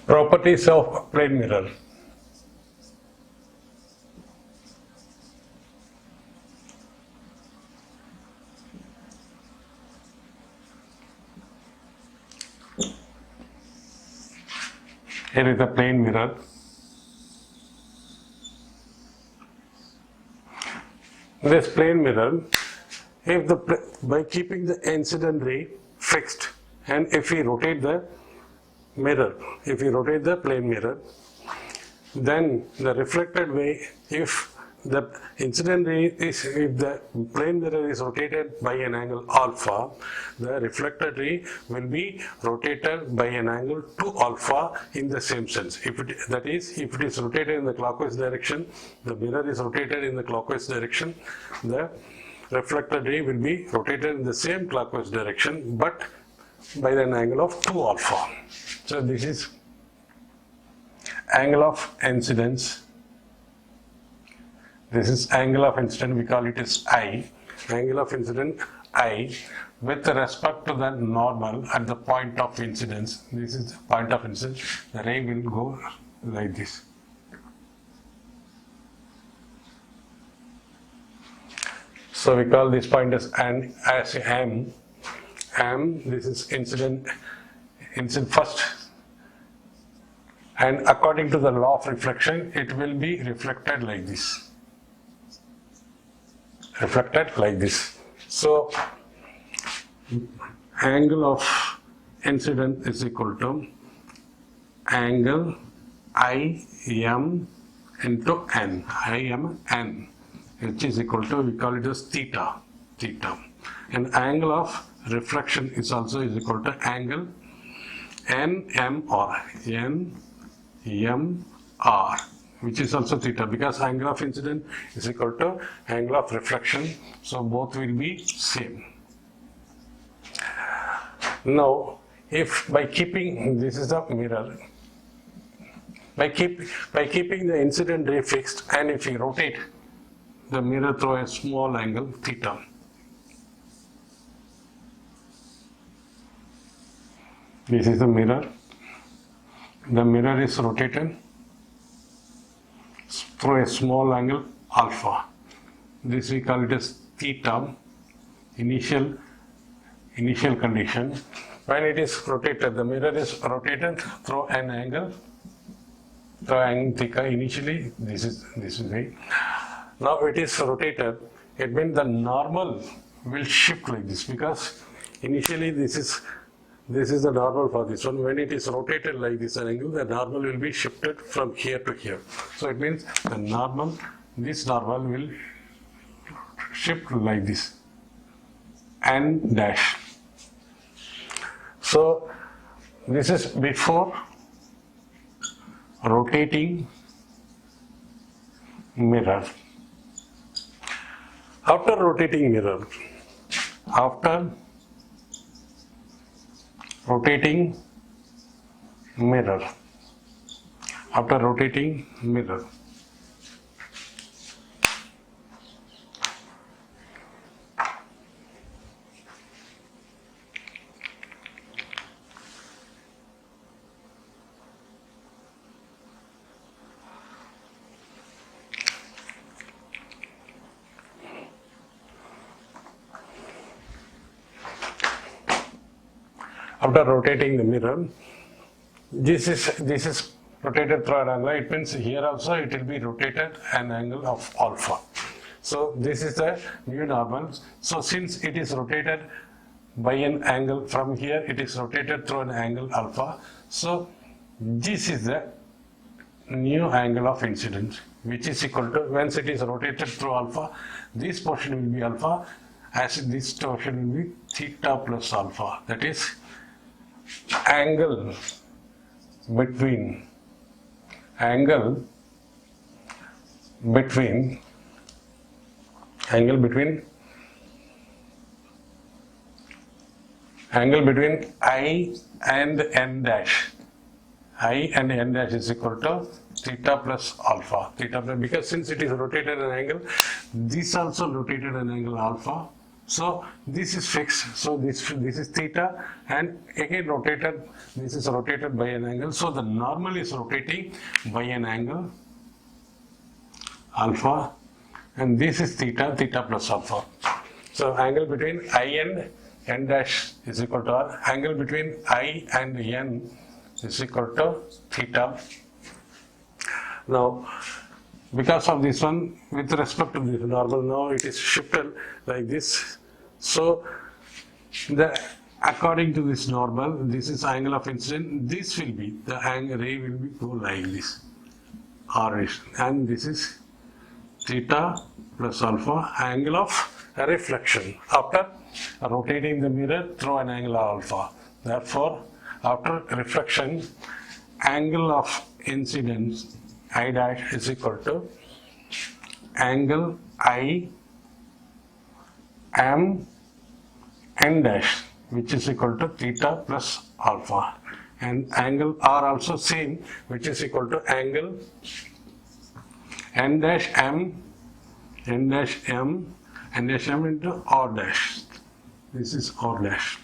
Properties of plane mirror. Here is the plane mirror. This plane mirror, by keeping the incident ray fixed, and if we rotate the mirror, if we rotate the plane mirror, then the reflected ray, if the incident ray is, if the plane mirror is rotated by an angle alpha, the reflected ray will be rotated by an angle 2 alpha in the same sense. That is, if it is rotated in the clockwise direction, the mirror is rotated in the clockwise direction, the reflected ray will be rotated in the same clockwise direction, but by an angle of 2 alpha. So this is angle of incidence. This is angle of incidence, we call it as I. Angle of incidence I with respect to the normal at the point of incidence. This is the point of incidence. The ray will go like this. So we call this point as M. M, this is incident first. And according to the law of reflection, it will be reflected like this. Reflected like this. So angle of incident is equal to angle IM into N. IM N, which is equal to, we call it as theta. And angle of reflection is also equal to angle NMR. NMR, which is also theta, because angle of incidence is equal to angle of reflection, so both will be same. Now, if by keeping, this is the mirror, by keeping the incident ray fixed, and if we rotate the mirror through a small angle theta, this is the mirror. The mirror is rotated through a small angle alpha. This we call it as theta, initial condition. When it is rotated, the mirror is rotated through an angle, theta. Initially, this is it. Now it is rotated. It means the normal will shift like this, because initially this is the normal for this one. When it is rotated like this angle, the normal will be shifted from here to here. So it means the normal, this normal will shift like this, N dash. So this is before rotating mirror. After rotating mirror, after rotating mirror. After rotating the mirror, this is rotated through an angle. It means here also it will be rotated an angle of alpha. So this is the new normal. So since it is rotated by an angle from here, it is rotated through an angle alpha. So this is the new angle of incidence, which is equal to, once it is rotated through alpha, this portion will be alpha, as this portion will be theta plus alpha. That is angle between I and N dash. I and N dash is equal to theta plus alpha. Because since it is rotated an angle, this also rotated an angle alpha. So this is fixed. So this is theta, and again rotated. This is rotated by an angle. So the normal is rotating by an angle alpha, and this is theta, theta plus alpha. So angle between I and n dash is equal to r. Angle between I and n is equal to theta. Now, because of this one, with respect to this normal, now it is shifted like this. So, according to this normal, this is angle of incidence. This will be the angle, ray will be go like this, r is, and this is theta plus alpha, angle of reflection after rotating the mirror through an angle of alpha. Therefore, after reflection, angle of incidence I dash is equal to angle I m n dash, which is equal to theta plus alpha, and angle R also same, which is equal to angle n dash m into R dash. This is R dash.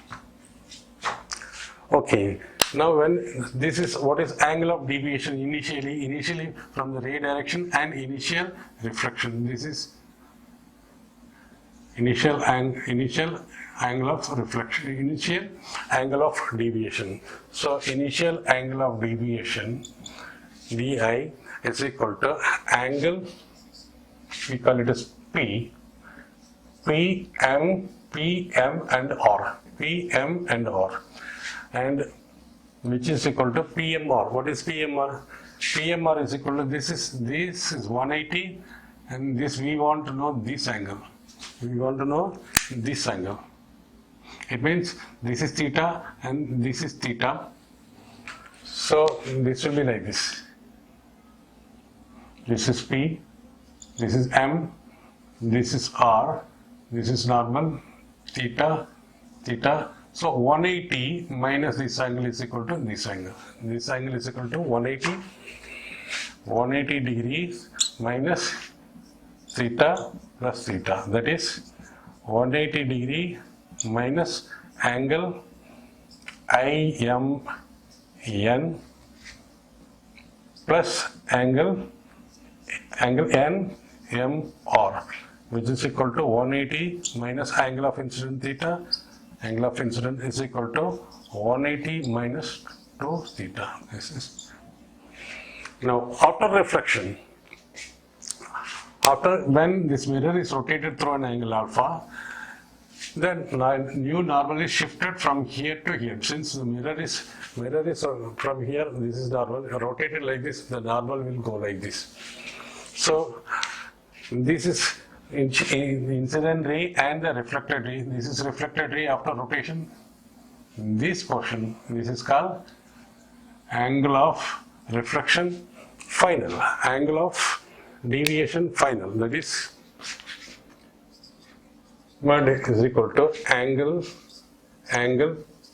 Okay. Now when this is what is angle of deviation initially from the ray direction and initial reflection. This is initial angle of reflection, initial angle of deviation. So initial angle of deviation di is equal to angle, we call it as P M and R, and which is equal to PMR. What is PMR? PMR is equal to this is 180, and this we want to know this angle. We want to know this angle. It means this is theta and this is theta. So this will be like this. This is P, this is M, this is R, this is normal, theta. So 180 minus this angle is equal to this angle. This angle is equal to 180 degrees minus theta plus theta. That is 180 degree minus angle IMN plus angle NMR, which is equal to 180 minus angle of incident theta. Angle of incidence is equal to 180 minus 2 theta. This is. Now after reflection, when this mirror is rotated through an angle alpha, then new normal is shifted from here to here. Since the mirror is from here, this is normal, rotated like this, the normal will go like this. So this is incident ray and the reflected ray. This is reflected ray after rotation. This portion, this is called angle of reflection final, angle of deviation final. That is what is equal to angle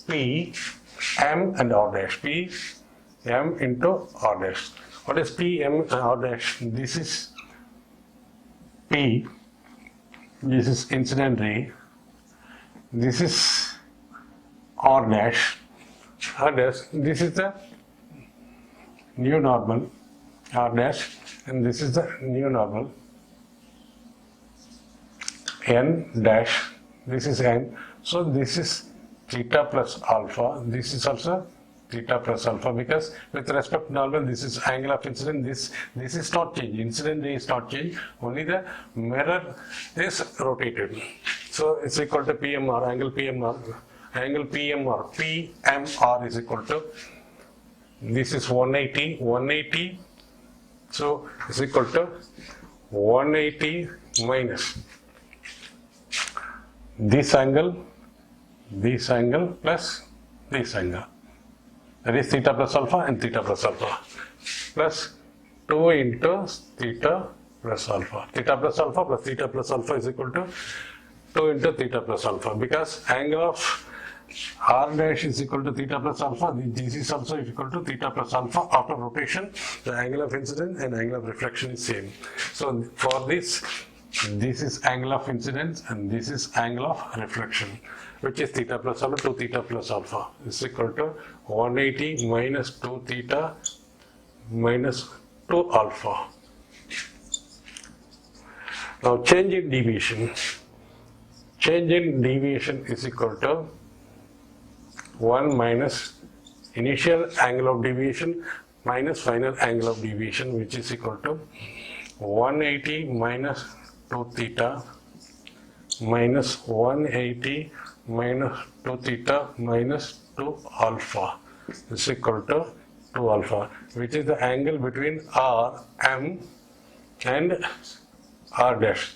P M and R dash. P M into R dash. What is P M and R dash? This is P. This is incident ray. This is R dash. This is the new normal, R dash, and this is the new normal, N dash. This is N. So this is theta plus alpha. This is also theta plus alpha, because with respect to normal, this is angle of incidence. This is not changed. Incident ray is not changed. Only the mirror is rotated. So it's equal to PMR, angle PMR. Angle PMR, PMR is equal to, this is 180. So it's equal to 180 minus this angle plus this angle. That is theta plus alpha and theta plus alpha, plus 2 into theta plus alpha. Theta plus alpha plus theta plus alpha is equal to 2 into theta plus alpha, because angle of R dash is equal to theta plus alpha. This is also equal to theta plus alpha. After rotation, the angle of incidence and angle of reflection is same. So for this, This is angle of incidence and this is angle of reflection, which is theta plus alpha, 2 theta plus alpha is equal to 180 minus 2 theta minus 2 alpha. Now change in deviation. Change in deviation is equal to 1 minus initial angle of deviation minus final angle of deviation, which is equal to 180 minus 2 theta minus 180 minus 2 theta minus 2 alpha is equal to 2 alpha, which is the angle between R, M and R dash.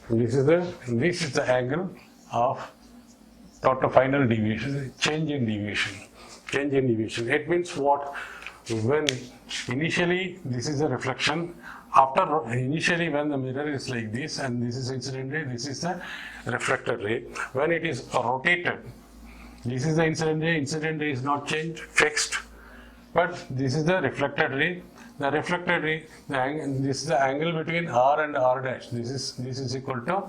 This is the angle of total final deviation, change in deviation. Change in deviation. It means what? When initially this is a reflection, after initially when the mirror is like this and this is incident ray, this is the reflected ray. When it is rotated, this is the incident ray is not changed, fixed, but this is the reflected ray. The reflected ray, this is the angle between R and R dash. This is equal to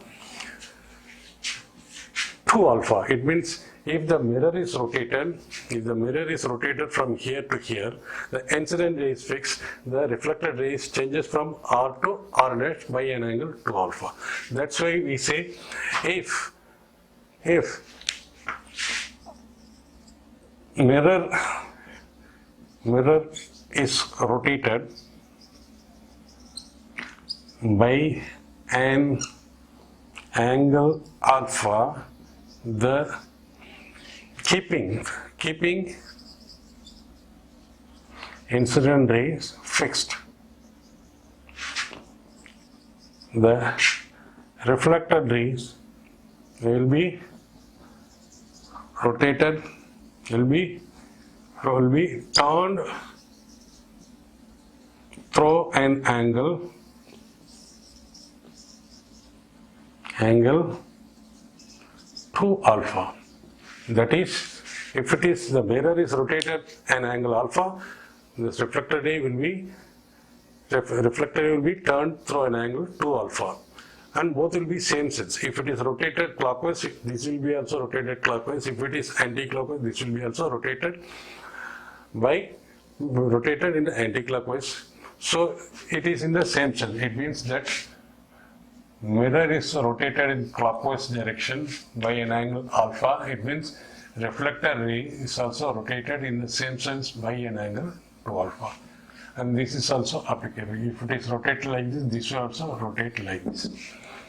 2 alpha. It means if the mirror is rotated, from here to here, the incident ray is fixed, the reflected ray changes from R to R dash by an angle 2 alpha. That's why we say if mirror is rotated by an angle alpha, the keeping incident rays fixed, the reflected rays will be rotated, will be turned through an angle 2 alpha. That is, if it is the mirror is rotated an angle alpha, this reflected ray will be turned through an angle 2 alpha, and both will be same sense. If it is rotated clockwise, this will be also rotated clockwise. If it is anti-clockwise, this will be also rotated in the anti-clockwise. So it is in the same sense. It means that mirror is rotated in clockwise direction by an angle alpha. It means reflector ray is also rotated in the same sense by an angle 2 alpha. And this is also applicable. If it is rotated like this will also rotate like this.